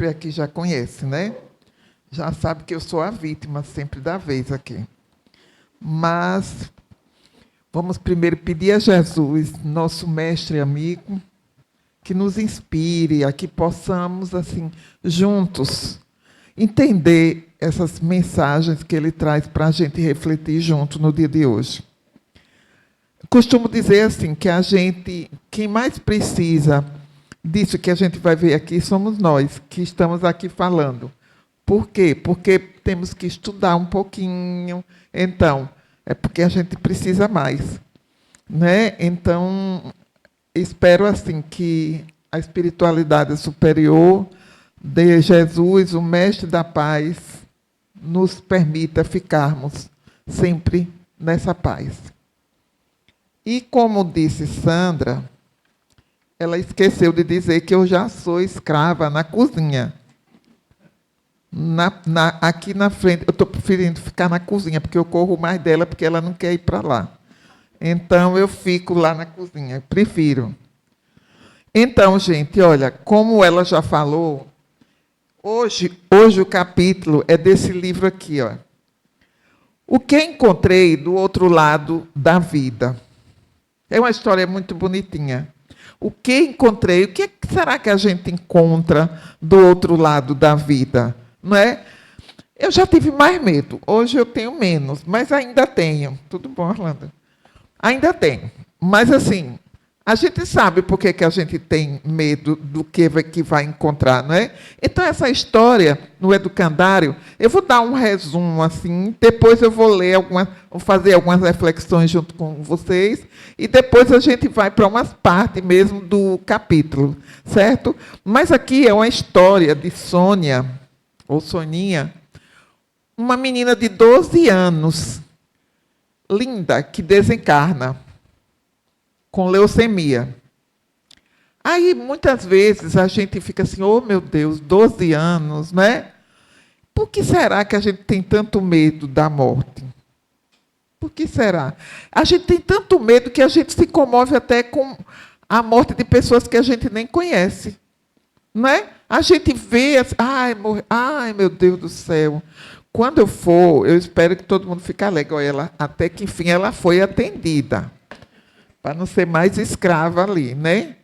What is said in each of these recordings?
sempre aqui já conhece, né? Já sabe que eu sou a vítima sempre da vez aqui. Mas vamos primeiro pedir a Jesus, nosso mestre e amigo, que nos inspire, a que possamos, assim, juntos, entender essas mensagens que ele traz para a gente refletir junto no dia de hoje. Costumo dizer assim, que a gente, quem mais precisa disso que a gente vai ver aqui, somos nós, que estamos aqui falando. Por quê? Porque temos que estudar um pouquinho. Então, é porque a gente precisa mais, né? Então, espero assim que a espiritualidade superior de Jesus, o mestre da paz, nos permita ficarmos sempre nessa paz. E como disse Sandra, ela esqueceu de dizer que eu já sou escrava na cozinha. Aqui na frente, eu estou preferindo ficar na cozinha, porque eu corro mais dela, porque ela não quer ir para lá. Então, eu fico lá na cozinha, prefiro. Então, gente, olha, como ela já falou, hoje o capítulo é desse livro aqui, ó. O que encontrei do outro lado da vida. É uma história muito bonitinha. O que encontrei, o que será que a gente encontra do outro lado da vida? Não é? Eu já tive mais medo, hoje eu tenho menos, mas ainda tenho. Tudo bom, Orlando? Ainda tenho. Mas, assim, a gente sabe por que a gente tem medo do que vai encontrar, não é? Então, essa história, no Educandário, eu vou dar um resumo, assim, depois eu vou ler vou fazer algumas reflexões junto com vocês, e depois a gente vai para umas partes mesmo do capítulo, certo? Mas aqui é uma história de Sônia, ou Soninha, uma menina de 12 anos, linda, que desencarna, com leucemia. Aí, muitas vezes, a gente fica assim, oh, meu Deus, 12 anos, né? Por que será que a gente tem tanto medo da morte? Por que será? A gente tem tanto medo que a gente se comove até com a morte de pessoas que a gente nem conhece. Não é? A gente vê, ai, meu Deus do céu. Quando eu for, eu espero que todo mundo fique alegre. Olha, até que, enfim, ela foi atendida, para não ser mais escrava ali, né?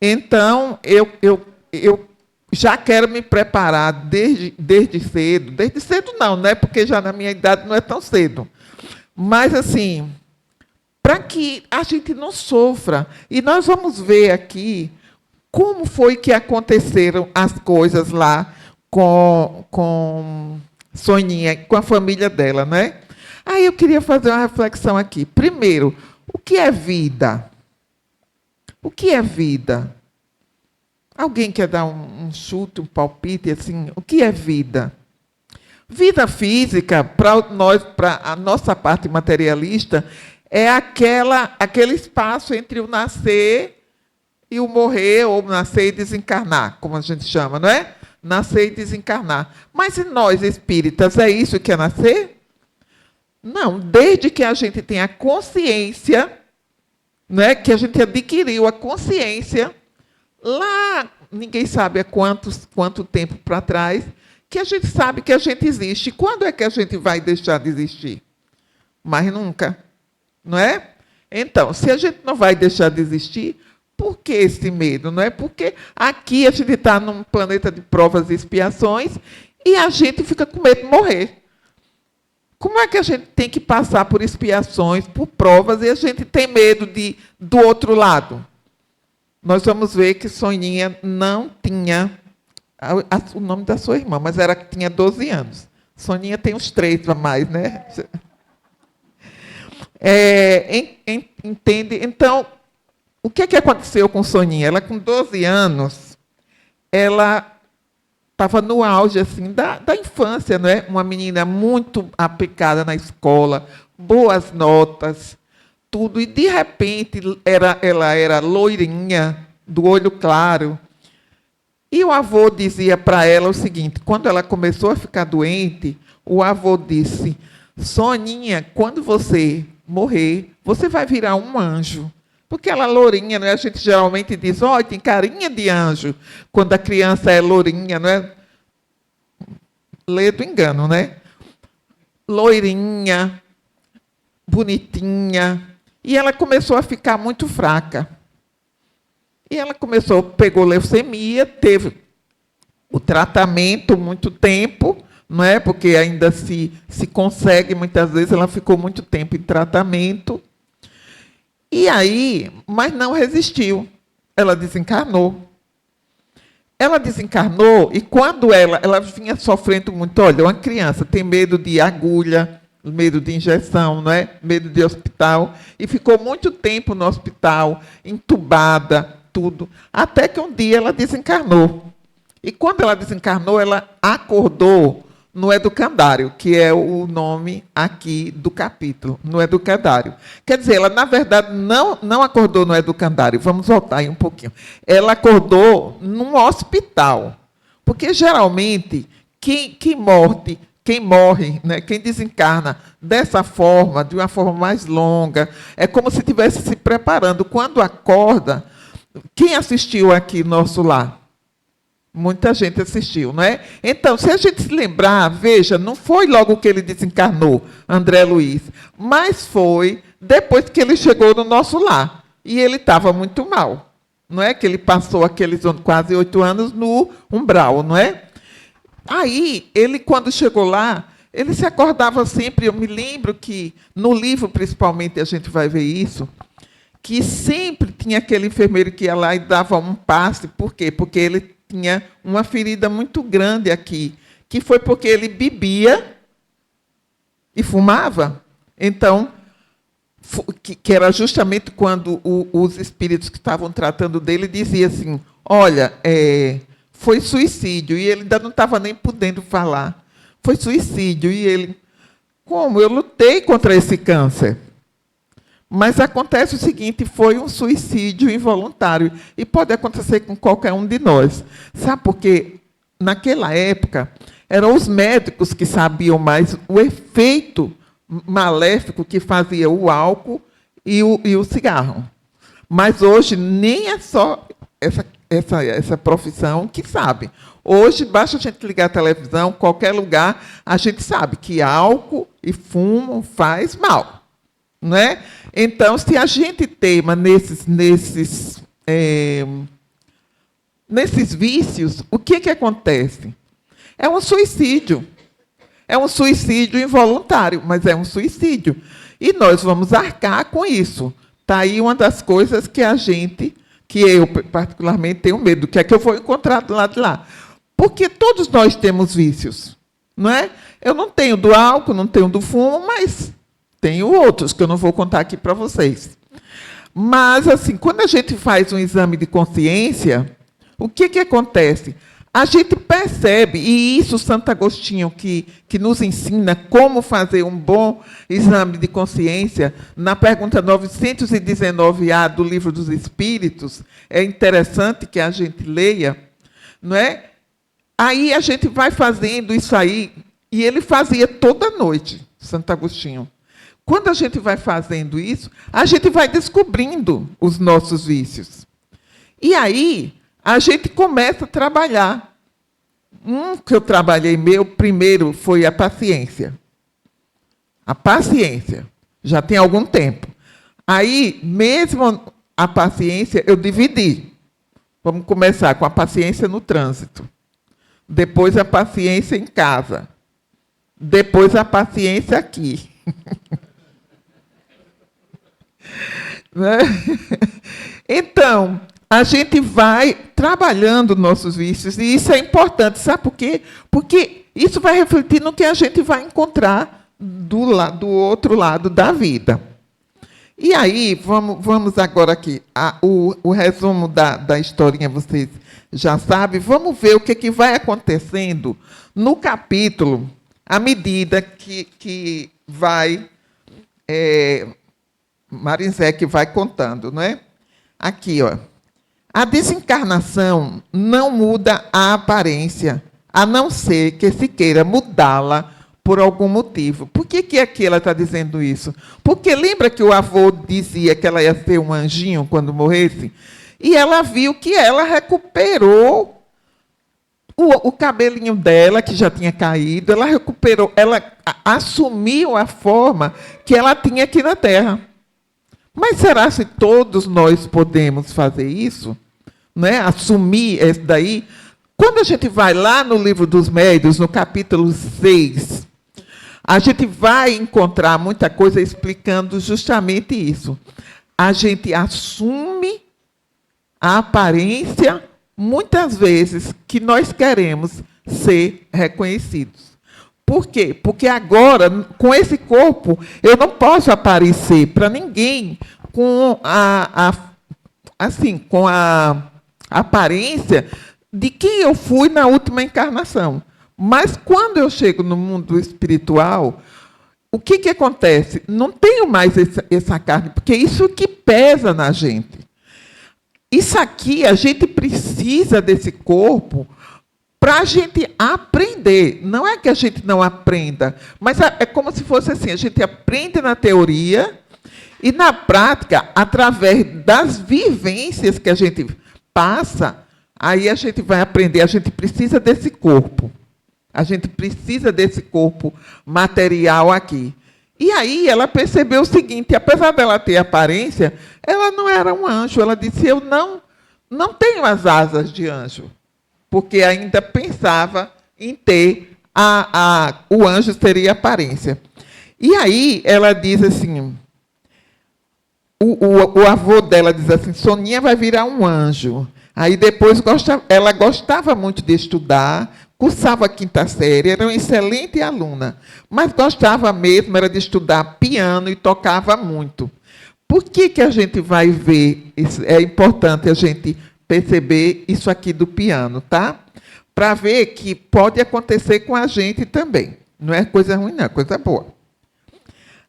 Então, eu já quero me preparar desde cedo não, né? Porque já na minha idade não é tão cedo. Mas, assim, para que a gente não sofra. E nós vamos ver aqui como foi que aconteceram as coisas lá com Soninha, com a família dela, né? Aí eu queria fazer uma reflexão aqui. Primeiro, o que é vida? O que é vida? Alguém quer dar um chute, um palpite, assim? O que é vida? Vida física, para a nossa parte materialista, é aquele espaço entre o nascer e o morrer, ou nascer e desencarnar, como a gente chama, não é? Nascer e desencarnar. Mas e nós, espíritas, é isso que é nascer? Não, desde que a gente tenha consciência, né, que a gente adquiriu a consciência, lá, ninguém sabe há quanto tempo para trás, que a gente sabe que a gente existe. Quando é que a gente vai deixar de existir? Mas nunca, não é? Então, se a gente não vai deixar de existir, por que esse medo? Não é? Porque aqui a gente está num planeta de provas e expiações e a gente fica com medo de morrer. Como é que a gente tem que passar por expiações, por provas, e a gente tem medo do outro lado? Nós vamos ver que Soninha não tinha o nome da sua irmã, mas era que tinha 12 anos. Soninha tem uns 3 a mais, né? Entende? Então, o que aconteceu com Soninha? Ela, com 12 anos, ela estava no auge assim, da infância, não é? Uma menina muito aplicada na escola, boas notas, tudo. E, de repente, ela era loirinha, do olho claro. E o avô dizia para ela o seguinte, quando ela começou a ficar doente, o avô disse, Soninha, quando você morrer, você vai virar um anjo. Porque ela é lourinha, não é? A gente geralmente diz, ó, tem carinha de anjo, quando a criança é lourinha, não é? Lê do engano, né? Loirinha, bonitinha. E ela começou a ficar muito fraca. E ela pegou leucemia, teve o tratamento muito tempo, não é? Porque ainda se consegue, muitas vezes ela ficou muito tempo em tratamento. E aí, mas não resistiu. Ela desencarnou. Ela desencarnou e quando ela vinha sofrendo muito, olha, uma criança tem medo de agulha, medo de injeção, não é? Medo de hospital, e ficou muito tempo no hospital, entubada, tudo, até que um dia ela desencarnou. E quando ela desencarnou, ela acordou no educandário, que é o nome aqui do capítulo, no educandário. Quer dizer, ela, na verdade, não acordou no educandário. Vamos voltar aí um pouquinho. Ela acordou num hospital. Porque, geralmente, quem morre, né, quem desencarna dessa forma, de uma forma mais longa, é como se estivesse se preparando. Quando acorda, quem assistiu aqui nosso lar? Muita gente assistiu, não é? Então, se a gente se lembrar, veja, não foi logo que ele desencarnou, André Luiz, mas foi depois que ele chegou no nosso lar. E ele estava muito mal, não é? Que ele passou aqueles quase 8 anos no umbral, não é? Aí, ele, quando chegou lá, ele se acordava sempre. Eu me lembro que, no livro, principalmente, a gente vai ver isso, que sempre tinha aquele enfermeiro que ia lá e dava um passe. Por quê? Porque ele tinha uma ferida muito grande aqui, que foi porque ele bebia e fumava. Então, que era justamente quando os espíritos que estavam tratando dele diziam assim, olha, foi suicídio, e ele ainda não estava nem podendo falar. Foi suicídio, e ele, como? Eu lutei contra esse câncer. Mas acontece o seguinte, foi um suicídio involuntário. E pode acontecer com qualquer um de nós. Sabe por quê? Naquela época, eram os médicos que sabiam mais o efeito maléfico que fazia o álcool e o cigarro. Mas hoje nem é só essa profissão que sabe. Hoje, basta a gente ligar a televisão, qualquer lugar, a gente sabe que álcool e fumo faz mal. Não é? Então, se a gente teima nesses vícios, o que acontece? É um suicídio. É um suicídio involuntário, mas é um suicídio. E nós vamos arcar com isso. Está aí uma das coisas que eu particularmente tenho medo, que é que eu vou encontrar do lado de lá. Porque todos nós temos vícios. Não é? Eu não tenho do álcool, não tenho do fumo, mas tenho outros que eu não vou contar aqui para vocês. Mas, assim, quando a gente faz um exame de consciência, o que acontece? A gente percebe, e isso Santo Agostinho, que nos ensina como fazer um bom exame de consciência, na pergunta 919A do Livro dos Espíritos, é interessante que a gente leia, não é? Aí a gente vai fazendo isso aí, e ele fazia toda noite, Santo Agostinho. Quando a gente vai fazendo isso, a gente vai descobrindo os nossos vícios. E aí, a gente começa a trabalhar. Que eu trabalhei primeiro foi a paciência. A paciência. Já tem algum tempo. Aí, mesmo a paciência, eu dividi. Vamos começar com a paciência no trânsito. Depois a paciência em casa. Depois a paciência aqui. Né? Então, a gente vai trabalhando nossos vícios, e isso é importante, sabe por quê? Porque isso vai refletir no que a gente vai encontrar do outro lado da vida. E aí, vamos agora aqui, o resumo da historinha, vocês já sabem, vamos ver o que vai acontecendo no capítulo, à medida que vai... Marinzec vai contando, não é? Aqui, ó. A desencarnação não muda a aparência, a não ser que se queira mudá-la por algum motivo. Por que aqui ela está dizendo isso? Porque lembra que o avô dizia que ela ia ser um anjinho quando morresse? E ela viu que ela recuperou o cabelinho dela, que já tinha caído, ela recuperou, ela assumiu a forma que ela tinha aqui na Terra. Mas será se todos nós podemos fazer isso? Né? Assumir isso daí? Quando a gente vai lá no Livro dos Médiuns, no capítulo 6, a gente vai encontrar muita coisa explicando justamente isso. A gente assume a aparência, muitas vezes, que nós queremos ser reconhecidos. Por quê? Porque agora, com esse corpo, eu não posso aparecer para ninguém com com a aparência de quem eu fui na última encarnação. Mas quando eu chego no mundo espiritual, o que acontece? Não tenho mais essa carne, porque isso que pesa na gente. Isso aqui, a gente precisa desse corpo para a gente aprender. Não é que a gente não aprenda, mas é como se fosse assim, a gente aprende na teoria e na prática, através das vivências que a gente passa, aí a gente vai aprender, a gente precisa desse corpo. A gente precisa desse corpo material aqui. E aí ela percebeu o seguinte, apesar dela ter aparência, ela não era um anjo. Ela disse, eu não tenho as asas de anjo. Porque ainda pensava em ter, o anjo teria aparência. E aí ela diz assim, o avô dela diz assim, Soninha vai virar um anjo. Aí depois ela gostava muito de estudar, cursava a 5ª série, era uma excelente aluna, mas gostava mesmo era de estudar piano e tocava muito. Por que a gente vai ver? É importante a gente perceber isso aqui do piano, tá? Para ver que pode acontecer com a gente também. Não é coisa ruim, não, é coisa boa.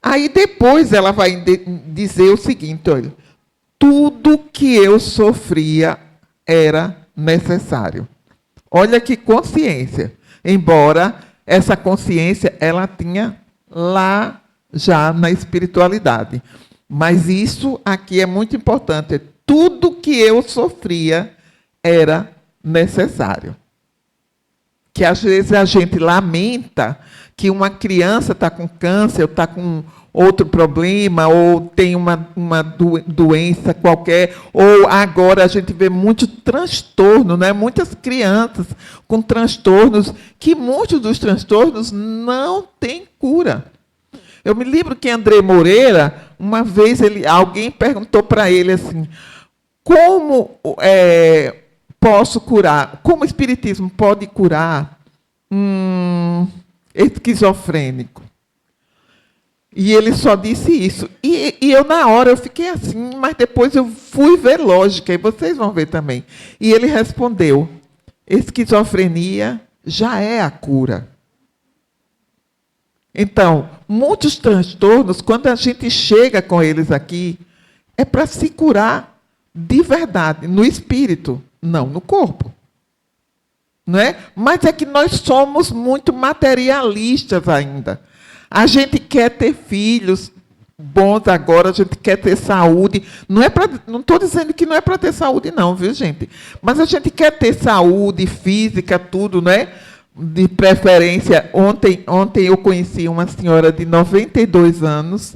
Aí depois ela vai dizer o seguinte, olha, tudo que eu sofria era necessário. Olha que consciência. Embora essa consciência ela tinha lá já na espiritualidade. Mas isso aqui é muito importante. Tudo que eu sofria era necessário. Que às vezes a gente lamenta que uma criança está com câncer, ou está com outro problema, ou tem uma doença qualquer, ou agora a gente vê muito transtorno, né? Muitas crianças com transtornos, que muitos dos transtornos não têm cura. Eu me lembro que André Moreira, uma vez alguém perguntou para ele assim, como posso curar? Como o Espiritismo pode curar esquizofrênico? E ele só disse isso. E eu, na hora, eu fiquei assim, mas depois eu fui ver lógica, e vocês vão ver também. E ele respondeu, esquizofrenia já é a cura. Então, muitos transtornos, quando a gente chega com eles aqui, é para se curar de verdade, no espírito, não no corpo. Não é? Mas é que nós somos muito materialistas ainda. A gente quer ter filhos bons agora, a gente quer ter saúde. Não estou dizendo que não é para ter saúde, não, viu, gente? Mas a gente quer ter saúde física, tudo, não é? De preferência. Ontem eu conheci uma senhora de 92 anos,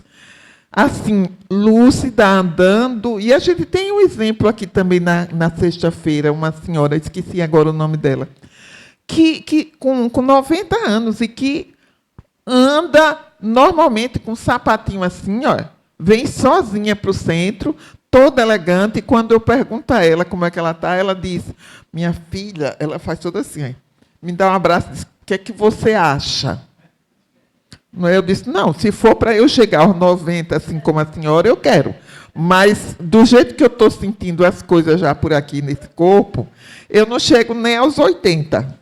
assim, lúcida, andando. E a gente tem um exemplo aqui também na sexta-feira, uma senhora, esqueci agora o nome dela, que com 90 anos e que anda normalmente com um sapatinho assim, ó, vem sozinha para o centro, toda elegante, e quando eu pergunto a ela como é que ela está, ela diz, minha filha, ela faz toda assim, me dá um abraço e diz, o que é que você acha? Eu disse, não, se for para eu chegar aos 90, assim como a senhora, eu quero. Mas, do jeito que eu estou sentindo as coisas já por aqui nesse corpo, eu não chego nem aos 80,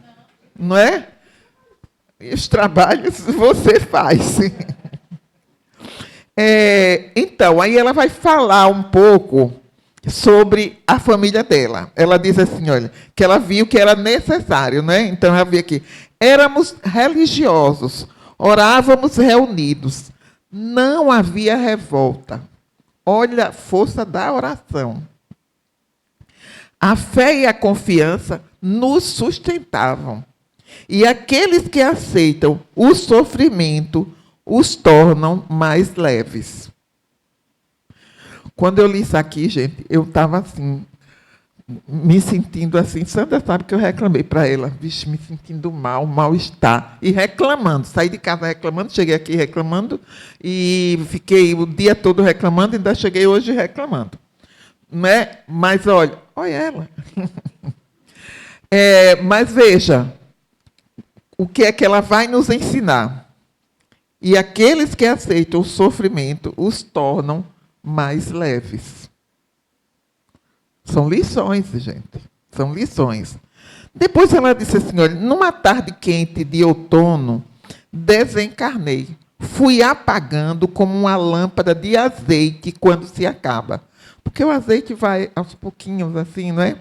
não é? E os trabalhos você faz. Então, aí ela vai falar um pouco sobre a família dela. Ela diz assim, olha, que ela viu que era necessário, né? Então, ela viu aqui, éramos religiosos, Orávamos reunidos. Não havia revolta. Olha a força da oração. A fé e a confiança nos sustentavam. E aqueles que aceitam o sofrimento os tornam mais leves. Quando eu li isso aqui, gente, eu estava assim, me sentindo assim. Sandra sabe que eu reclamei para ela, vixe, me sentindo mal-estar. E reclamando, saí de casa reclamando, cheguei aqui reclamando, e fiquei o dia todo reclamando, e ainda cheguei hoje reclamando. Né? Mas olha ela. Mas veja, o que é que ela vai nos ensinar? E aqueles que aceitam o sofrimento os tornam mais leves. São lições, gente. São lições. Depois ela disse assim, olha, numa tarde quente de outono, desencarnei. Fui apagando como uma lâmpada de azeite quando se acaba. Porque o azeite vai aos pouquinhos, assim, não é?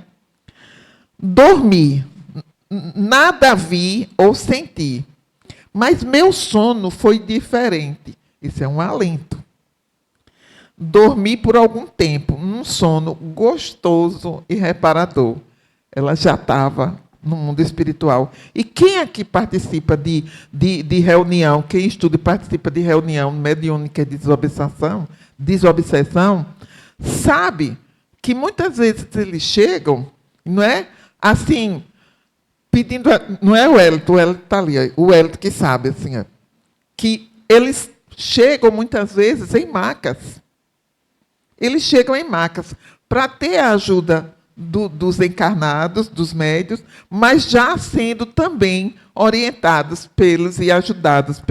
Dormi. Nada vi ou senti. Mas meu sono foi diferente. Isso é um alento. Dormi por algum tempo, num sono gostoso e reparador. Ela já estava no mundo espiritual. E quem aqui participa de reunião, quem estuda e participa de reunião mediúnica de desobsessão, sabe que muitas vezes eles chegam, não é? Assim, pedindo, não é o Hélito está ali, o Hélito que sabe, assim, que eles chegam muitas vezes em macas. Eles chegam em macas para ter a ajuda dos encarnados, dos médios, mas já sendo também orientados pelos e ajudados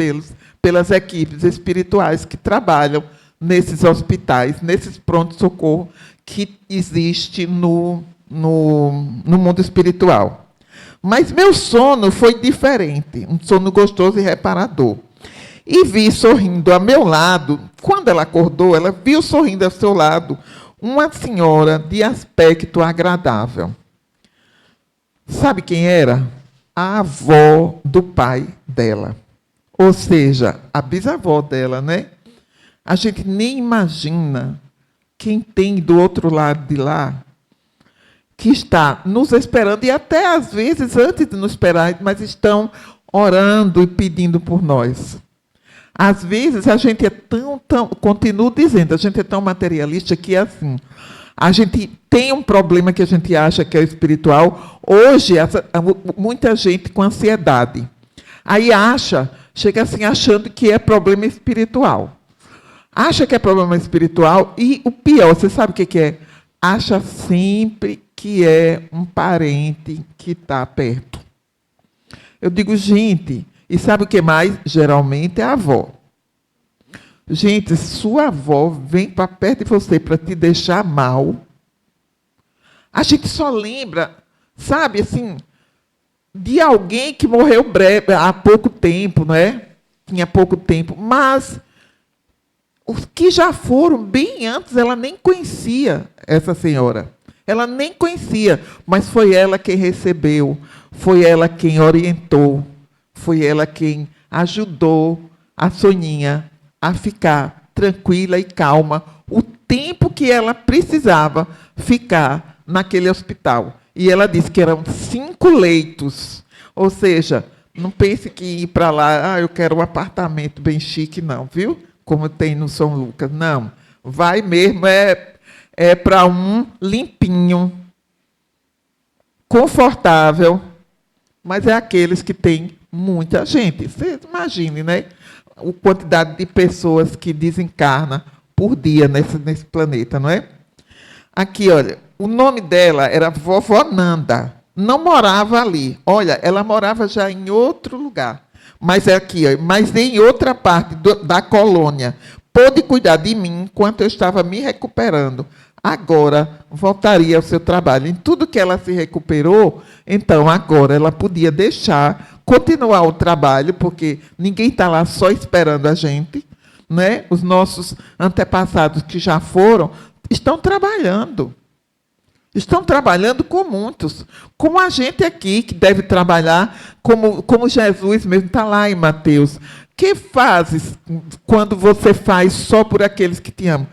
pelas equipes espirituais que trabalham nesses hospitais, nesses pronto-socorro que existe no mundo espiritual. Mas meu sono foi diferente, um sono gostoso e reparador. E vi sorrindo a meu lado, quando ela acordou, ela viu sorrindo ao seu lado uma senhora de aspecto agradável. Sabe quem era? A avó do pai dela. Ou seja, a bisavó dela, né? A gente nem imagina quem tem do outro lado de lá, que está nos esperando, e até às vezes, antes de nos esperar, mas estão orando e pedindo por nós. Às vezes, a gente é continuo dizendo, a gente é tão materialista que é assim, a gente tem um problema que a gente acha que é espiritual. Hoje, muita gente com ansiedade. Aí chega assim achando que é problema espiritual. Acha que é problema espiritual e o pior, você sabe o que é? Acha sempre que é um parente que está perto. Eu digo, gente, e sabe o que mais? Geralmente é a avó. Gente, sua avó vem para perto de você para te deixar mal. A gente só lembra, sabe, assim, de alguém que morreu há pouco tempo, não é? Tinha pouco tempo, mas os que já foram bem antes, ela nem conhecia essa senhora. Ela nem conhecia, mas foi ela quem recebeu, foi ela quem orientou, foi ela quem ajudou a Soninha a ficar tranquila e calma o tempo que ela precisava ficar naquele hospital. E ela disse que eram 5 leitos. Ou seja, não pense que ir para lá, eu quero um apartamento bem chique, não, viu? Como tem no São Lucas. Não. Vai mesmo, é para um limpinho, confortável, mas é aqueles que têm muita gente. Você imagine, né? A quantidade de pessoas que desencarna por dia nesse planeta, não é? Aqui, olha, o nome dela era Vovó Nanda. Não morava ali. Olha, ela morava já em outro lugar. Mas é aqui, ó, mas em outra parte da colônia. Pôde cuidar de mim enquanto eu estava me recuperando. Agora voltaria ao seu trabalho. Em tudo que ela se recuperou, então agora ela podia continuar o trabalho, porque ninguém está lá só esperando a gente, né? Os nossos antepassados que já foram estão trabalhando. Estão trabalhando com muitos. Como a gente aqui, que deve trabalhar como Jesus mesmo está lá em Mateus. Que fazes quando você faz só por aqueles que te amam?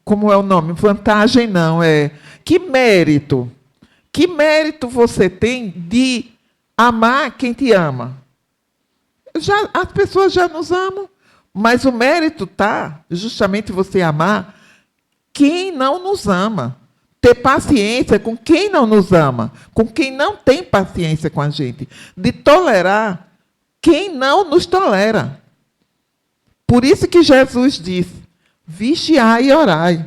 Como é o nome? Vantagem não, é... Que mérito? Que mérito você tem de amar quem te ama? As pessoas já nos amam, mas o mérito está justamente você amar quem não nos ama. Ter paciência com quem não nos ama, com quem não tem paciência com a gente. De tolerar quem não nos tolera. Por isso que Jesus disse, vigiai e orai.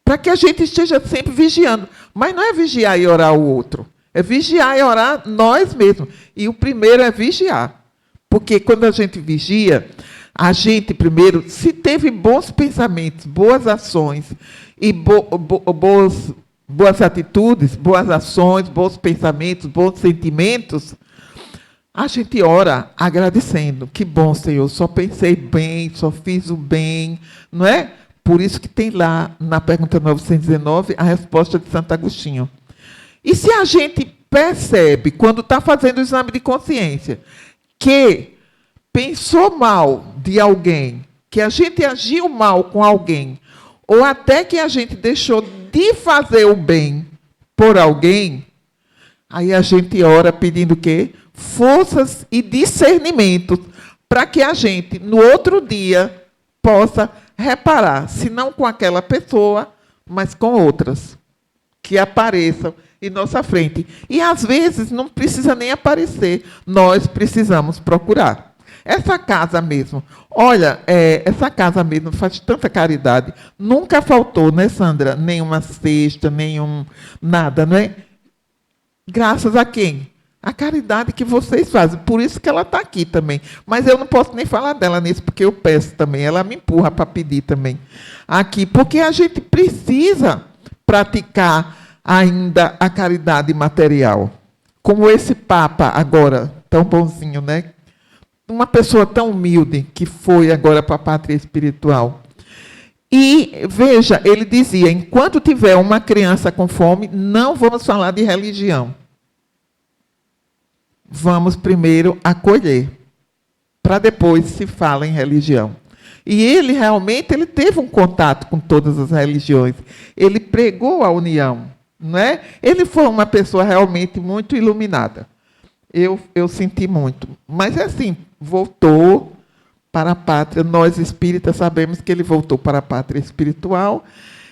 Para que a gente esteja sempre vigiando. Mas não é vigiar e orar o outro. É vigiar e orar nós mesmos. E o primeiro é vigiar. Porque quando a gente vigia, a gente primeiro, se teve bons pensamentos, boas ações, e boas atitudes, boas ações, bons pensamentos, bons sentimentos, a gente ora agradecendo. Que bom, Senhor, só pensei bem, só fiz o bem, não é? Por isso que tem lá, na pergunta 919, a resposta de Santo Agostinho. E se a gente percebe, quando está fazendo o exame de consciência, que pensou mal de alguém, que a gente agiu mal com alguém, ou até que a gente deixou de fazer o bem por alguém, aí a gente ora pedindo o quê? Forças e discernimento, para que a gente, no outro dia, possa reparar, se não com aquela pessoa, mas com outras, que apareçam em nossa frente. E, às vezes, não precisa nem aparecer, nós precisamos procurar. Essa casa mesmo, olha, essa casa mesmo faz tanta caridade. Nunca faltou, né, Sandra? Nenhuma cesta, nada, não é? Graças a quem? A caridade que vocês fazem. Por isso que ela está aqui também. Mas eu não posso nem falar dela nisso, porque eu peço também. Ela me empurra para pedir também. Aqui, porque a gente precisa praticar ainda a caridade material. Como esse Papa agora, tão bonzinho, né? Uma pessoa tão humilde que foi agora para a pátria espiritual. E, veja, ele dizia, enquanto tiver uma criança com fome, não vamos falar de religião. Vamos primeiro acolher, para depois se fala em religião. E ele realmente ele teve um contato com todas as religiões. Ele pregou a união, não é? Ele foi uma pessoa realmente muito iluminada. Eu senti muito. Mas, assim, voltou para a pátria. Nós, espíritas, sabemos que ele voltou para a pátria espiritual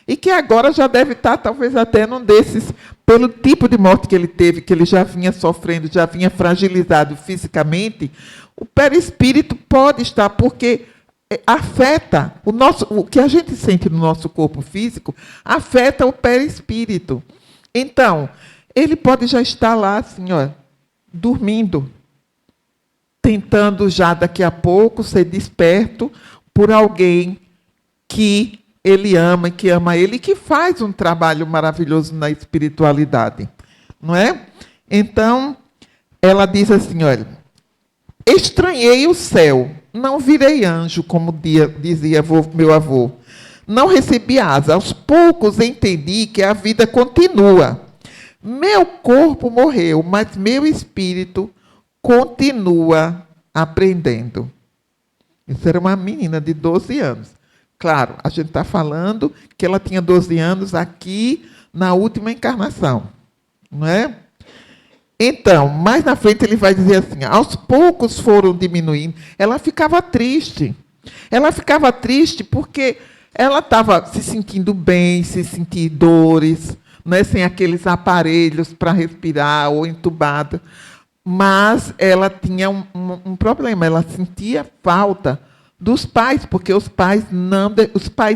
e que agora já deve estar, talvez, até num desses, pelo tipo de morte que ele teve, que ele já vinha sofrendo, já vinha fragilizado fisicamente, o perispírito pode estar, porque afeta o que a gente sente no nosso corpo físico, afeta o perispírito. Então, ele pode já estar lá, assim, ó, dormindo, tentando já daqui a pouco ser desperto por alguém que ele ama e que ama ele e que faz um trabalho maravilhoso na espiritualidade, não é? Então, ela diz assim, olha, estranhei o céu, não virei anjo, como dizia meu avô, não recebi asa, aos poucos entendi que a vida continua. Meu corpo morreu, mas meu espírito continua aprendendo. Isso era uma menina de 12 anos. Claro, a gente está falando que ela tinha 12 anos aqui na última encarnação. Não é? Então, mais na frente ele vai dizer assim, aos poucos foram diminuindo. Ela ficava triste. Ela ficava triste porque ela estava se sentindo bem, se sentir dores, né, sem aqueles aparelhos para respirar ou entubada. Mas ela tinha um problema, ela sentia falta dos pais, porque os pais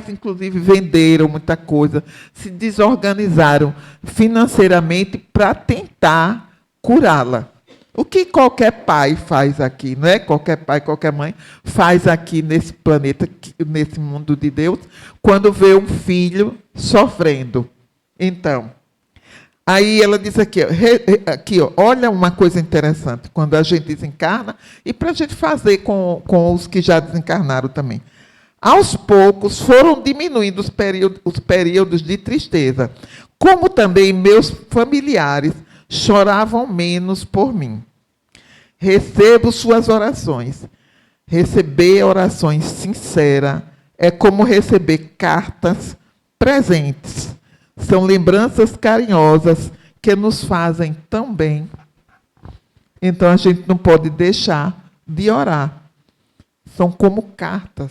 inclusive venderam muita coisa, se desorganizaram financeiramente para tentar curá-la. O que qualquer pai faz aqui, não é? Qualquer pai, qualquer mãe faz aqui nesse planeta, nesse mundo de Deus, quando vê um filho sofrendo. Então, aí ela diz aqui, olha uma coisa interessante, quando a gente desencarna, e para a gente fazer com os que já desencarnaram também. Aos poucos foram diminuindo os períodos de tristeza, como também meus familiares choravam menos por mim. Recebo suas orações. Receber orações sinceras é como receber cartas presentes. São lembranças carinhosas que nos fazem tão bem. Então, a gente não pode deixar de orar. São como cartas.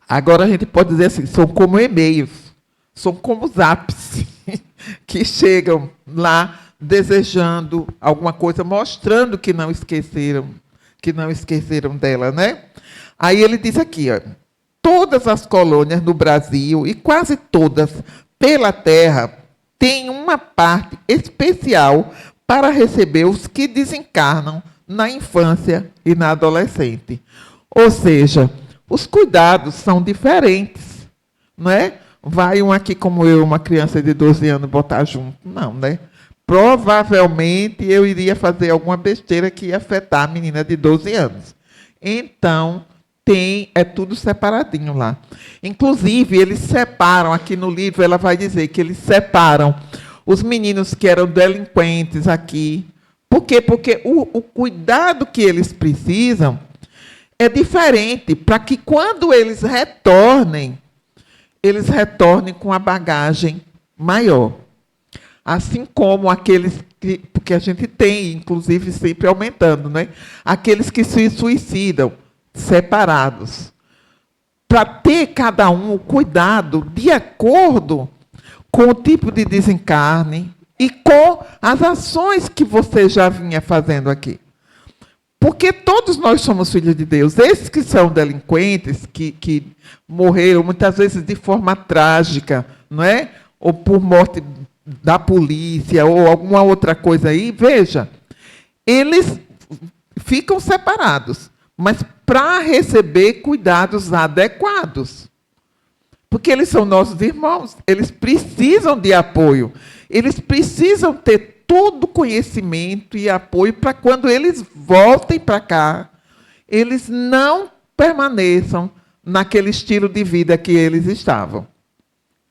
Agora, a gente pode dizer assim, são como e-mails. São como zaps que chegam lá desejando alguma coisa, mostrando que não esqueceram dela, né? Aí ele diz aqui, ó, todas as colônias no Brasil e quase todas pela terra têm uma parte especial para receber os que desencarnam na infância e na adolescente. Ou seja, os cuidados são diferentes, não é? Vai um aqui como eu, uma criança de 12 anos, botar junto. Não, né? Provavelmente eu iria fazer alguma besteira que ia afetar a menina de 12 anos. Então, é tudo separadinho lá. Inclusive, eles separam, aqui no livro ela vai dizer que eles separam os meninos que eram delinquentes aqui. Por quê? Porque o cuidado que eles precisam é diferente, para que quando eles retornem com a bagagem maior. Assim como aqueles que, porque a gente tem, inclusive, sempre aumentando, né? Aqueles que se suicidam, separados. Para ter cada um o cuidado de acordo com o tipo de desencarne e com as ações que você já vinha fazendo aqui. Porque todos nós somos filhos de Deus. Esses que são delinquentes, que morreram muitas vezes de forma trágica, não é? Ou por morte da polícia, ou alguma outra coisa aí, veja, eles ficam separados, mas para receber cuidados adequados. Porque eles são nossos irmãos, eles precisam de apoio, eles precisam ter todo o conhecimento e apoio para quando eles voltem para cá, eles não permaneçam naquele estilo de vida que eles estavam.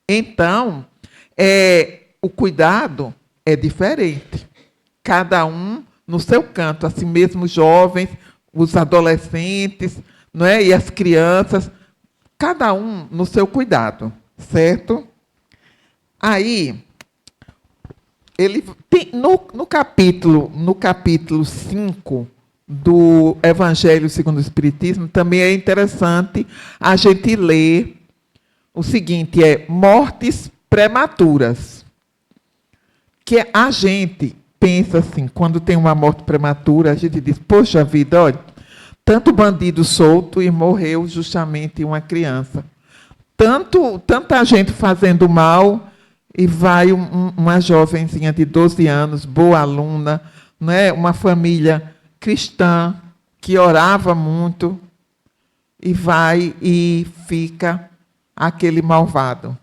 Então, o cuidado é diferente. Cada um no seu canto, assim mesmo os jovens, os adolescentes, não é? E as crianças, cada um no seu cuidado, certo? Aí, ele tem, no capítulo 5 do Evangelho segundo o Espiritismo, também é interessante a gente ler o seguinte, mortes prematuras. Que a gente pensa assim, quando tem uma morte prematura, a gente diz, poxa vida, olha, tanto bandido solto e morreu justamente uma criança. Tanta gente fazendo mal e vai uma jovenzinha de 12 anos, boa aluna, né, uma família cristã, que orava muito, e vai e fica aquele malvado.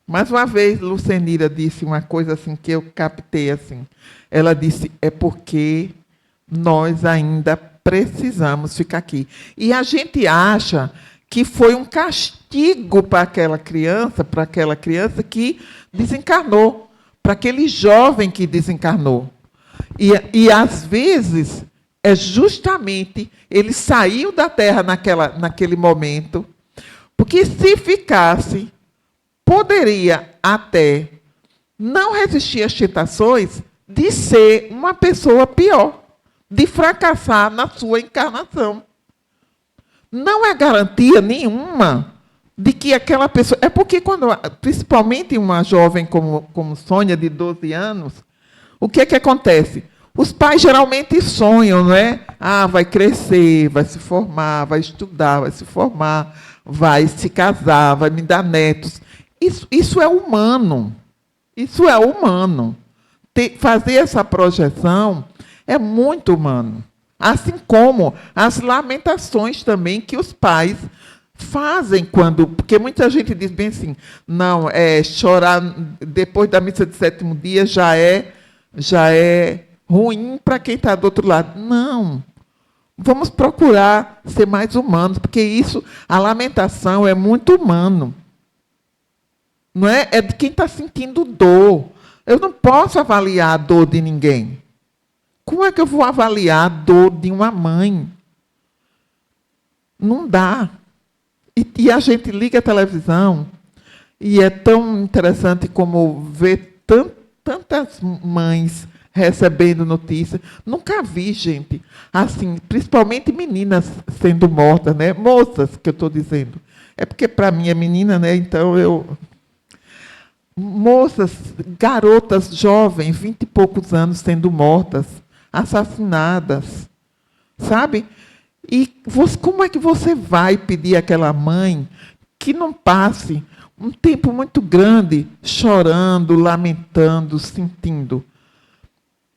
Mais uma vez, Lucenira disse uma coisa assim que eu captei assim. Ela disse, é porque nós ainda precisamos ficar aqui. E a gente acha que foi um castigo para aquela criança que desencarnou, para aquele jovem que desencarnou. E às vezes, é justamente, ele saiu da Terra naquele momento, porque se ficasse, poderia até não resistir às tentações de ser uma pessoa pior, de fracassar na sua encarnação. Não é garantia nenhuma de que aquela pessoa... É porque, principalmente uma jovem como Sônia, de 12 anos, o que é que acontece? Os pais geralmente sonham, não é? Vai crescer, vai se formar, vai estudar, vai se formar, vai se casar, vai me dar netos. Isso é humano. Isso é humano. Fazer essa projeção é muito humano. Assim como as lamentações também que os pais fazem quando... Porque muita gente diz bem assim, não, chorar depois da missa de 7º dia já é ruim para quem está do outro lado. Não. Vamos procurar ser mais humanos, porque a lamentação é muito humano. Não é? É de quem está sentindo dor. Eu não posso avaliar a dor de ninguém. Como é que eu vou avaliar a dor de uma mãe? Não dá. E a gente liga a televisão e é tão interessante como ver tantas mães recebendo notícias. Nunca vi, gente, assim, principalmente meninas sendo mortas, né? Moças, que eu estou dizendo. É porque, para mim, é menina, né? Então, moças, garotas jovens, 20 e poucos anos, sendo mortas, assassinadas, sabe? E como é que você vai pedir àquela mãe que não passe um tempo muito grande chorando, lamentando, sentindo?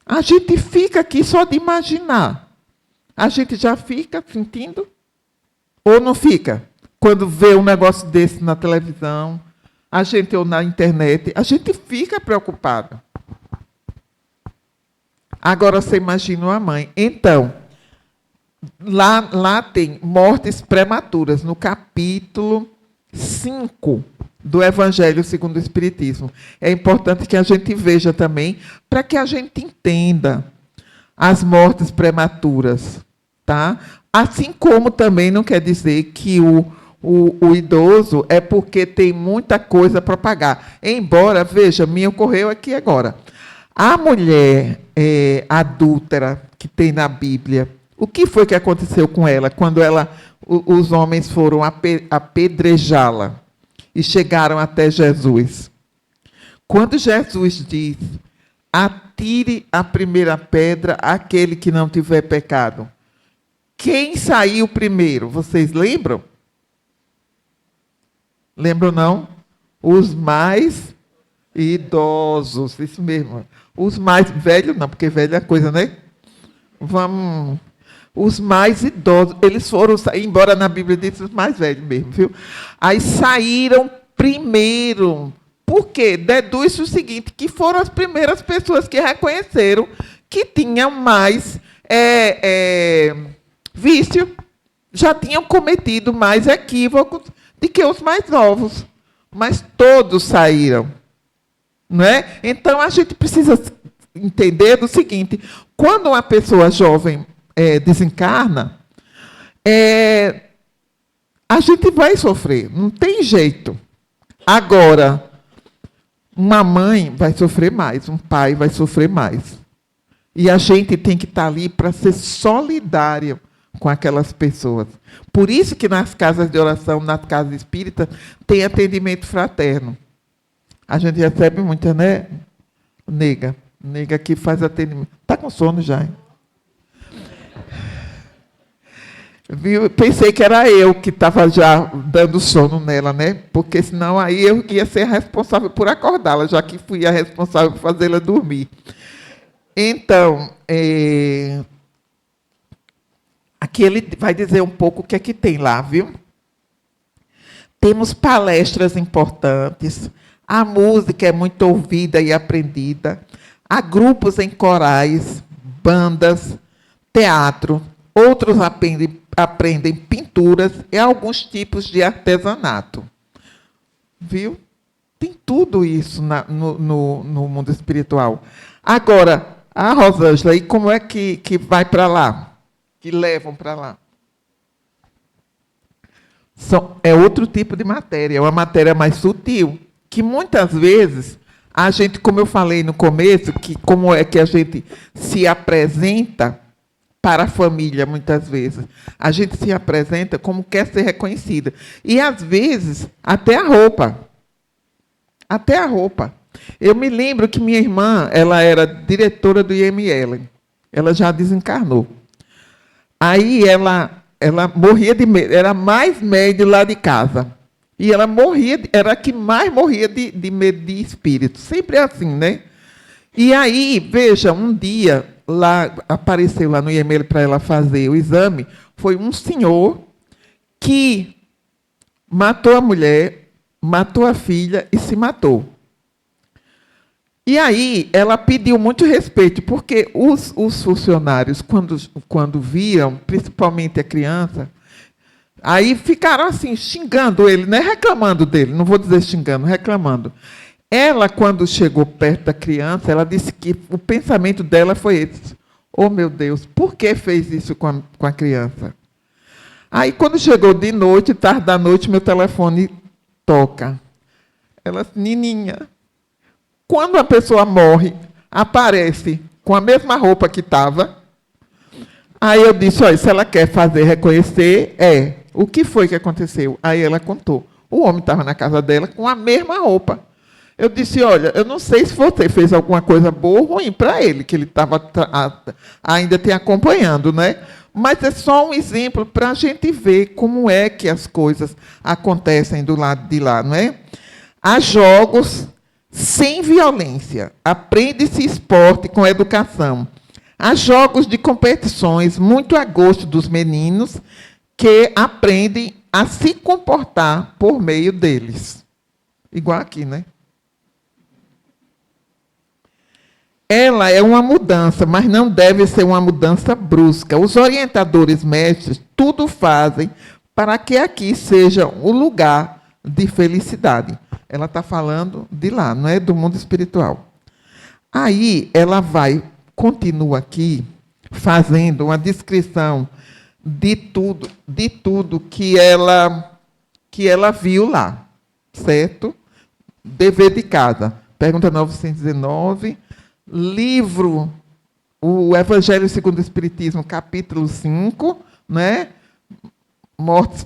A gente fica aqui só de imaginar. A gente já fica sentindo? Ou não fica? Quando vê um negócio desse na televisão, a gente ou na internet, a gente fica preocupado. Agora você imagina uma mãe. Então, lá tem mortes prematuras, no capítulo 5 do Evangelho segundo o Espiritismo. É importante que a gente veja também, para que a gente entenda as mortes prematuras. Tá? Assim como também não quer dizer que o idoso é porque tem muita coisa para pagar. Embora, veja, me ocorreu aqui agora. A mulher adúltera que tem na Bíblia, o que foi que aconteceu com ela quando os homens foram apedrejá-la e chegaram até Jesus? Quando Jesus diz, atire a primeira pedra aquele que não tiver pecado. Quem saiu primeiro? Vocês lembram? Lembram, não? Os mais idosos, isso mesmo. Os mais velhos, não, porque velho é coisa, né? Vamos. Os mais idosos, eles foram sair, embora na Bíblia diz os mais velhos mesmo, viu? Aí saíram primeiro. Por quê? Deduz-se o seguinte, que foram as primeiras pessoas que reconheceram que tinham mais vício, já tinham cometido mais equívocos do que os mais novos. Mas todos saíram. Não é? Então, a gente precisa entender do seguinte, quando uma pessoa jovem desencarna, a gente vai sofrer, não tem jeito. Agora, uma mãe vai sofrer mais, um pai vai sofrer mais. E a gente tem que estar ali para ser solidário com aquelas pessoas. Por isso que nas casas de oração, nas casas espíritas, tem atendimento fraterno. A gente recebe muita, né? Nega que faz atendimento. Está com sono já, hein? Viu? Pensei que era eu que estava já dando sono nela, né? Porque senão aí eu ia ser responsável por acordá-la, já que fui a responsável por fazê-la dormir. Então, aqui ele vai dizer um pouco o que é que tem lá, viu? Temos palestras importantes, a música é muito ouvida e aprendida, há grupos em corais, bandas, teatro, outros aprendem pinturas e alguns tipos de artesanato. Viu? Tem tudo isso no mundo espiritual. Agora, a Rosângela, e como é que vai para lá? Que levam para lá? É outro tipo de matéria, é uma matéria mais sutil, que muitas vezes a gente, como eu falei no começo, que como é que a gente se apresenta para a família, muitas vezes. A gente se apresenta como quer ser reconhecida. E, às vezes, até a roupa. Até a roupa. Eu me lembro que minha irmã, ela era diretora do IML. Ela já desencarnou. Aí ela morria de medo, era mais médio lá de casa. E ela morria, era a que mais morria de medo de espírito. Sempre é assim, né? E aí, veja, um dia, apareceu lá no IML para ela fazer o exame, foi um senhor que matou a mulher, matou a filha e se matou. E aí, ela pediu muito respeito, porque os funcionários, quando viam, principalmente a criança, aí ficaram assim, xingando ele, né? Reclamando dele, não vou dizer xingando, reclamando. Ela, quando chegou perto da criança, ela disse que o pensamento dela foi esse: oh, meu Deus, por que fez isso com a criança? Aí, quando chegou de noite, tarde da noite, meu telefone toca. Ela disse: Nininha, quando a pessoa morre, aparece com a mesma roupa que estava. Aí eu disse: olha, se ela quer fazer reconhecer, o que foi que aconteceu? Aí ela contou. O homem estava na casa dela com a mesma roupa. Eu disse: olha, eu não sei se você fez alguma coisa boa ou ruim para ele, que ele estava ainda te acompanhando, né? Mas é só um exemplo para a gente ver como é que as coisas acontecem do lado de lá, não é? Há jogos sem violência. Aprende-se esporte com educação. Há jogos de competições muito a gosto dos meninos que aprendem a se comportar por meio deles. Igual aqui, né? Ela é uma mudança, mas não deve ser uma mudança brusca. Os orientadores mestres tudo fazem para que aqui seja o lugar de felicidade. Ela está falando de lá, não é do mundo espiritual. Aí ela continua aqui, fazendo uma descrição de tudo que ela viu lá, certo? Dever de casa. Pergunta 919, livro, o Evangelho segundo o Espiritismo, capítulo 5, né? Mortes,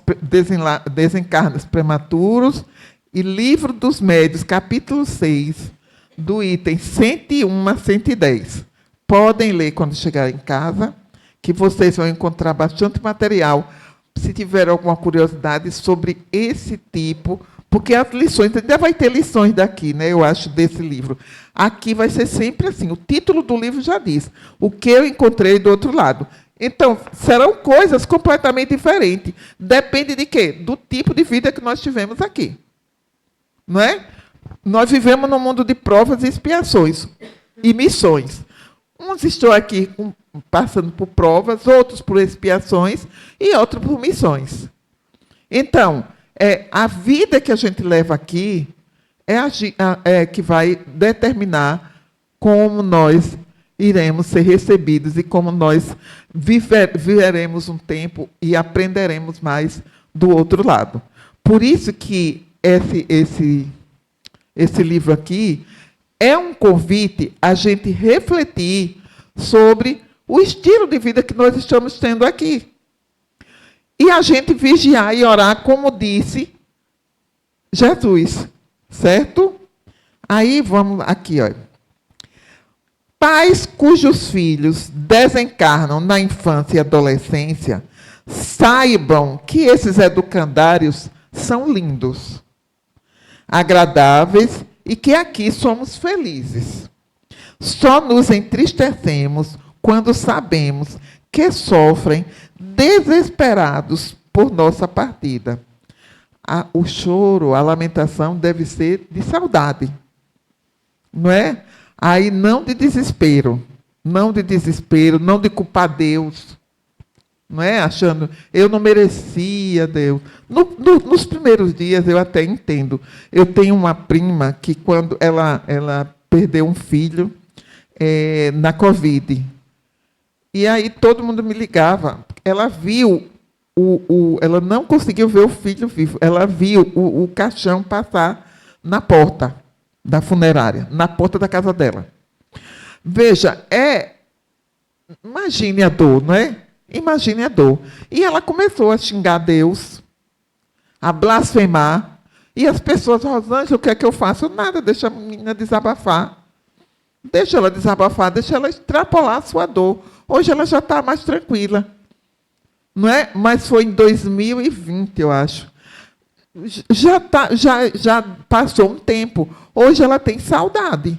desencarnes prematuros, e livro dos médios, capítulo 6, do item 101 a 110. Podem ler quando chegarem em casa, que vocês vão encontrar bastante material, se tiver alguma curiosidade sobre esse tipo, porque as lições, ainda vai ter lições daqui, né, eu acho, desse livro. Aqui vai ser sempre assim, o título do livro já diz, o que eu encontrei do outro lado. Então, serão coisas completamente diferentes. Depende de quê? Do tipo de vida que nós tivemos aqui. Não é? Nós vivemos num mundo de provas e expiações e missões. Uns estão aqui passando por provas, outros por expiações e outros por missões. Então, a vida que a gente leva aqui é que vai determinar como nós iremos ser recebidos e como nós viveremos um tempo e aprenderemos mais do outro lado. Por isso que esse livro aqui é um convite a gente refletir sobre o estilo de vida que nós estamos tendo aqui. E a gente vigiar e orar, como disse Jesus, certo? Aí vamos aqui, olha. Pais cujos filhos desencarnam na infância e adolescência, saibam que esses educandários são lindos, agradáveis e que aqui somos felizes. Só nos entristecemos quando sabemos que sofrem desesperados por nossa partida. O choro, a lamentação deve ser de saudade, não é? Aí não de desespero, não de culpar Deus, não é? Achando, eu não merecia Deus. Nos primeiros dias eu até entendo. Eu tenho uma prima que quando ela perdeu um filho na Covid, e aí todo mundo me ligava, ela viu, ela não conseguiu ver o filho vivo, ela viu o caixão passar na porta da funerária, na porta da casa dela. Veja, imagine a dor, não é? Imagine a dor. E ela começou a xingar Deus, a blasfemar, e as pessoas: Rosângela, o que é que eu faço? Nada, deixa a menina desabafar. Deixa ela desabafar, deixa ela extrapolar a sua dor. Hoje ela já está mais tranquila. Não é? Mas foi em 2020, eu acho. Já passou um tempo. Hoje ela tem saudade.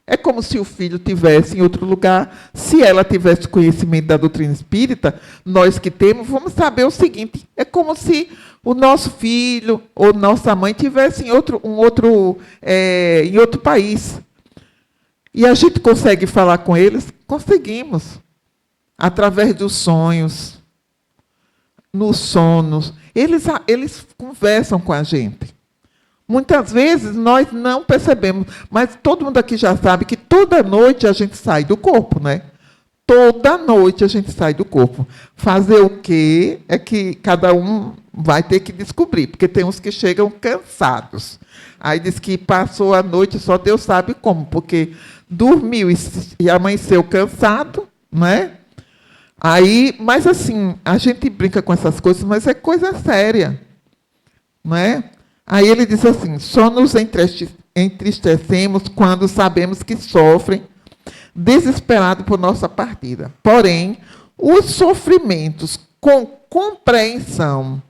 É como se o filho tivesse em outro lugar. Se ela tivesse conhecimento da doutrina espírita, nós que temos, vamos saber o seguinte: é como se o nosso filho ou nossa mãe tivesse em outro país. E a gente consegue falar com eles? Conseguimos. Através dos sonhos, nos sonos. Eles conversam com a gente. Muitas vezes nós não percebemos, mas todo mundo aqui já sabe que toda noite a gente sai do corpo, né? Toda noite a gente sai do corpo. Fazer o quê? É que cada um vai ter que descobrir, porque tem uns que chegam cansados. Aí diz que passou a noite, só Deus sabe como, porque dormiu e amanheceu cansado, né? Aí, mas assim, a gente brinca com essas coisas, mas é coisa séria, não é? Aí ele diz assim: só nos entristecemos quando sabemos que sofrem, desesperado por nossa partida. Porém, os sofrimentos com compreensão,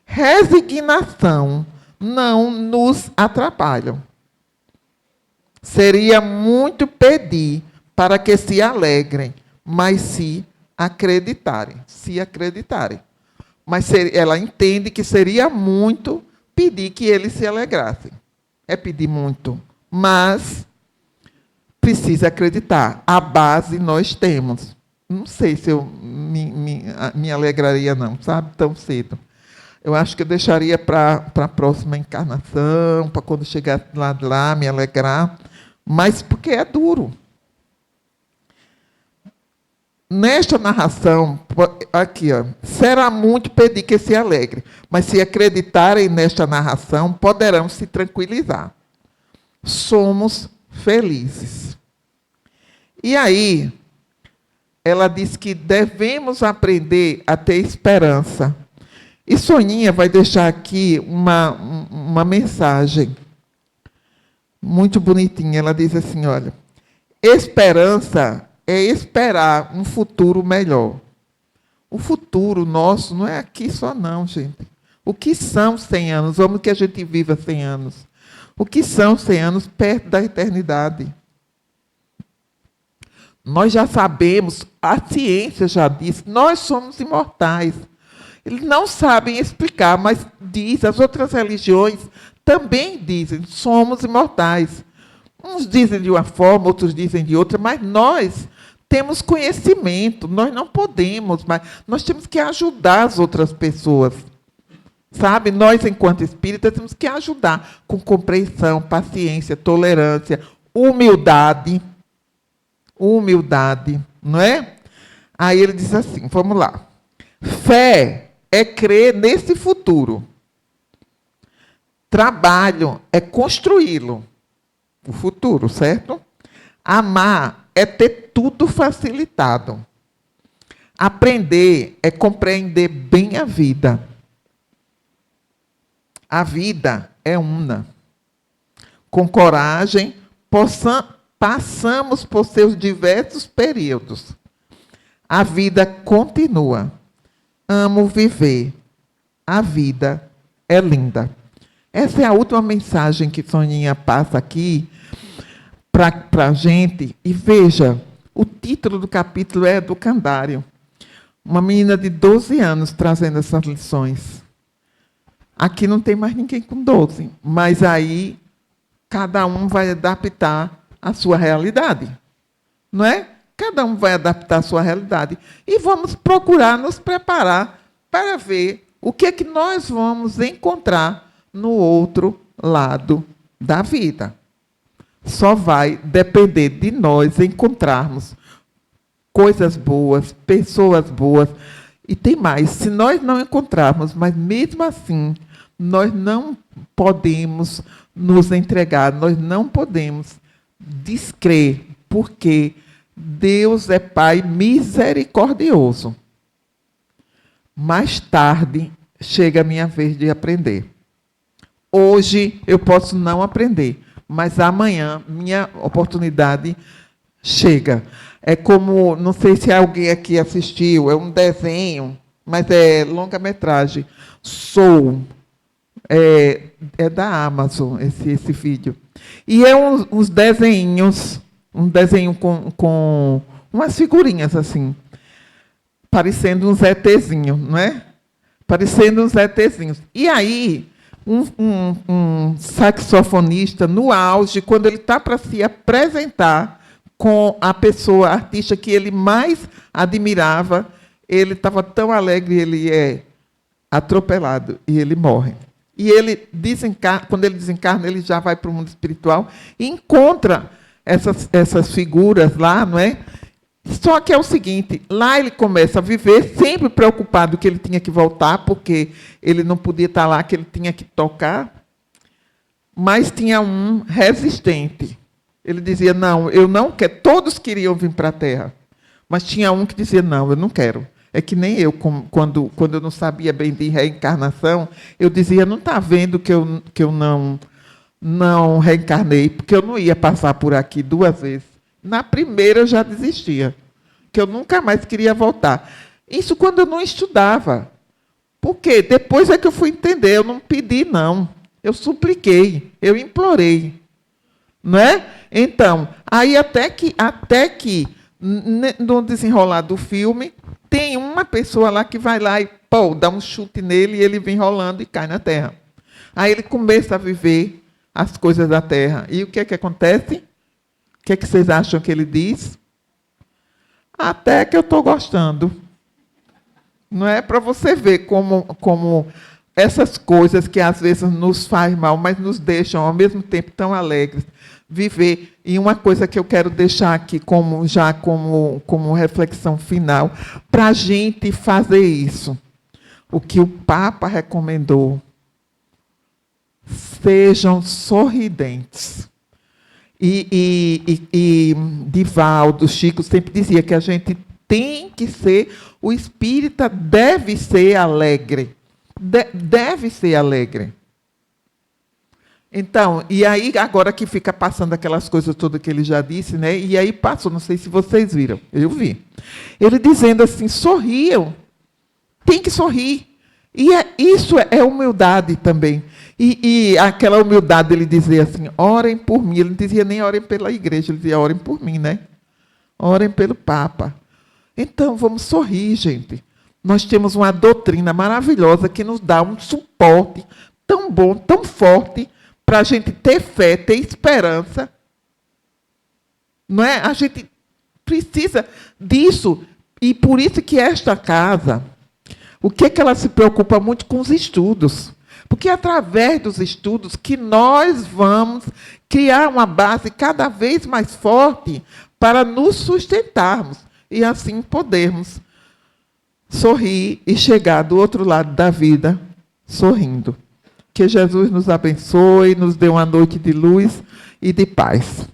resignação, não nos atrapalham. Seria muito pedir para que se alegrem, mas se acreditarem. Se acreditarem. Mas ela entende que seria muito pedir que eles se alegrassem. É pedir muito. Mas precisa acreditar. A base nós temos. Não sei se eu me alegraria, não, sabe? Tão cedo. Eu acho que eu deixaria para a próxima encarnação, para quando chegar lá, me alegrar. Mas porque é duro. Nesta narração, aqui, ó, será muito pedir que se alegre, mas se acreditarem nesta narração, poderão se tranquilizar. Somos felizes. E aí, ela diz que devemos aprender a ter esperança. E Soninha vai deixar aqui uma mensagem muito bonitinha. Ela diz assim, olha, esperança é esperar um futuro melhor. O futuro nosso não é aqui só não, gente. O que são 100 anos? Vamos que a gente viva 100 anos. O que são 100 anos perto da eternidade? Nós já sabemos, a ciência já diz, nós somos imortais. Eles não sabem explicar, mas diz, as outras religiões também dizem, somos imortais. Uns dizem de uma forma, outros dizem de outra, mas nós temos conhecimento, nós não podemos, mas nós temos que ajudar as outras pessoas. Sabe? Nós, enquanto espíritas, temos que ajudar com compreensão, paciência, tolerância, humildade. Humildade, não é? Aí ele diz assim, vamos lá. Fé é crer nesse futuro. Trabalho é construí-lo. O futuro, certo? Amar é ter tudo facilitado. Aprender é compreender bem a vida. A vida é una. Com coragem, passamos por seus diversos períodos. A vida continua. Amo viver. A vida é linda. Essa é a última mensagem que Soninha passa aqui para a gente. E veja, o título do capítulo é Educandário. Uma menina de 12 anos trazendo essas lições. Aqui não tem mais ninguém com 12, mas aí cada um vai adaptar a sua realidade. Não é? Cada um vai adaptar a sua realidade. E vamos procurar nos preparar para ver o que é que nós vamos encontrar no outro lado da vida. Só vai depender de nós encontrarmos coisas boas, pessoas boas. E tem mais, se nós não encontrarmos, mas mesmo assim, nós não podemos nos entregar, nós não podemos descrer, porque Deus é Pai misericordioso. Mais tarde chega a minha vez de aprender. Hoje eu posso não aprender, mas amanhã minha oportunidade chega. É como, não sei se alguém aqui assistiu, é um desenho, mas é longa-metragem. Soul. É da Amazon esse vídeo. E é uns desenhos, um desenho com umas figurinhas assim, parecendo uns ETzinhos, não é? Parecendo uns ETzinhos. E aí, um saxofonista, no auge, quando ele está para se apresentar com a pessoa, a artista que ele mais admirava, ele estava tão alegre, ele é atropelado e ele morre. e ele desencarna, quando ele desencarna, ele já vai para o mundo espiritual e encontra essas figuras lá, não é? Só que é o seguinte, lá ele começa a viver sempre preocupado que ele tinha que voltar, porque ele não podia estar lá, que ele tinha que tocar, mas tinha um resistente. Ele dizia, não, eu não quero. Todos queriam vir para a Terra, mas tinha um que dizia, não, eu não quero. É que nem eu, quando eu não sabia bem de reencarnação, eu dizia, não está vendo que eu não reencarnei, porque eu não ia passar por aqui 2 vezes. Na primeira eu já desistia, que eu nunca mais queria voltar. Isso quando eu não estudava. Por quê? Depois é que eu fui entender, eu não pedi, não. Eu supliquei, eu implorei. Não é? Então, aí até que no desenrolar do filme, tem uma pessoa lá que vai lá e dá um chute nele e ele vem rolando e cai na terra. Aí ele começa a viver as coisas da terra. E o que é que acontece? O que é que vocês acham que ele diz? Até que eu estou gostando. Não é para você ver como essas coisas que às vezes nos faz mal, mas nos deixam ao mesmo tempo tão alegres. Viver. E uma coisa que eu quero deixar aqui como reflexão final, para a gente fazer isso. O que o Papa recomendou. Sejam sorridentes. E Divaldo, Chico sempre dizia que a gente tem que ser, o espírita deve ser alegre. Deve ser alegre. Então, e aí agora que fica passando aquelas coisas todas que ele já disse, né? E aí passou, não sei se vocês viram, eu vi. Ele dizendo assim, sorriam. Tem que sorrir. E isso é humildade também. E aquela humildade, ele dizia assim, orem por mim. Ele não dizia nem orem pela igreja, ele dizia orem por mim, né? Orem pelo Papa. Então, vamos sorrir, gente. Nós temos uma doutrina maravilhosa que nos dá um suporte tão bom, tão forte, para a gente ter fé, ter esperança. Não é? A gente precisa disso. E por isso que esta casa, o que é que ela se preocupa muito com os estudos? Porque é através dos estudos que nós vamos criar uma base cada vez mais forte para nos sustentarmos e assim podermos sorrir e chegar do outro lado da vida sorrindo. Que Jesus nos abençoe, nos dê uma noite de luz e de paz.